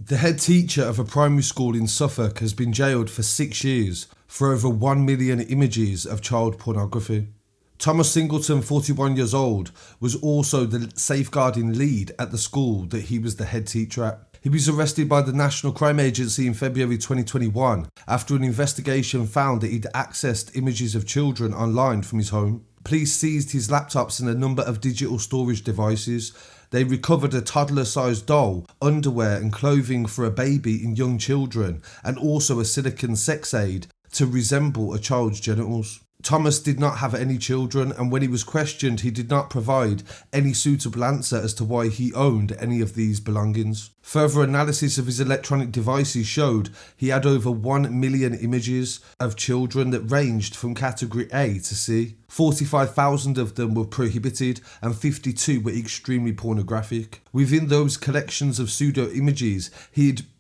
The head teacher of a primary school in Suffolk has been jailed for 6 years for over 1 million images of child pornography. Thomas Singleton, 41 years old, was also the safeguarding lead at the school that he was the head teacher at. He was arrested by the National Crime Agency in February 2021 after an investigation found that he'd accessed images of children online from his home. Police seized his laptops and a number of digital storage devices. They recovered a toddler-sized doll, underwear and clothing for a baby and young children, and also a silicone sex aid to resemble a child's genitals. Thomas did not have any children, and when he was questioned, he did not provide any suitable answer as to why he owned any of these belongings. Further analysis of his electronic devices showed he had over 1 million images of children that ranged from category A to C. 45,000 of them were prohibited and 52 were extremely pornographic. Within those collections of pseudo-images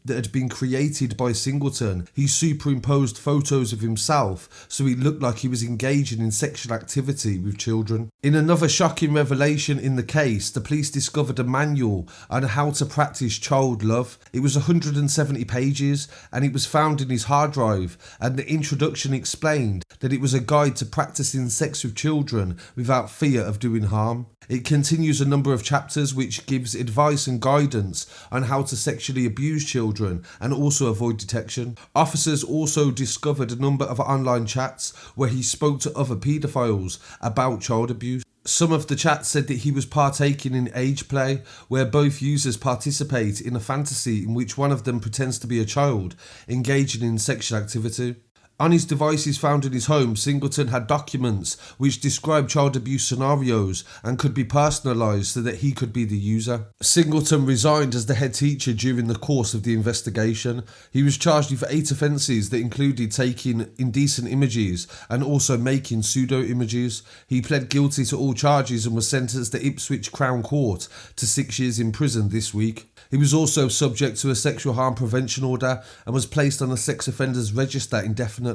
that had been created by Singleton, he superimposed photos of himself so it looked like he was engaging in sexual activity with children. In another shocking revelation in the case, the police discovered a manual on how to practice child love. It was 170 pages and it was found in his hard drive, and the introduction explained that it was a guide to practicing sex with children without fear of doing harm. It continues a number of chapters which gives advice and guidance on how to sexually abuse children and also avoid detection. Officers also discovered a number of online chats where he spoke to other paedophiles about child abuse. Some of the chats said that he was partaking in age play, where both users participate in a fantasy in which one of them pretends to be a child, engaging in sexual activity. On his devices found in his home, Singleton had documents which described child abuse scenarios and could be personalised so that he could be the user. Singleton resigned as the head teacher during the course of the investigation. He was charged with 8 offences that included taking indecent images and also making pseudo-images. He pled guilty to all charges and was sentenced at Ipswich Crown Court to 6 years in prison this week. He was also subject to a sexual harm prevention order and was placed on a sex offenders register indefinitely.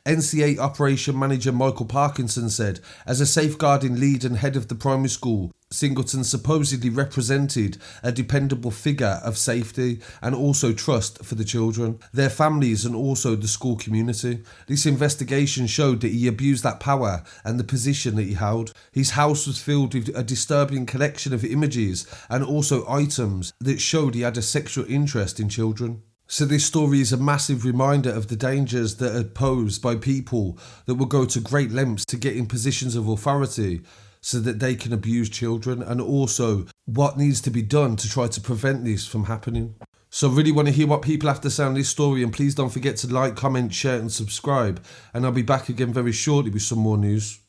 NCA Operation Manager Michael Parkinson said, as a safeguarding lead and head of the primary school, Singleton supposedly represented a dependable figure of safety and also trust for the children, their families and also the school community. This investigation showed that he abused that power and the position that he held. His house was filled with a disturbing collection of images and also items that showed he had a sexual interest in children. So this story is a massive reminder of the dangers that are posed by people that will go to great lengths to get in positions of authority so that they can abuse children, and also what needs to be done to try to prevent this from happening. So I really want to hear what people have to say on this story, and please don't forget to like, comment, share and subscribe, and I'll be back again very shortly with some more news.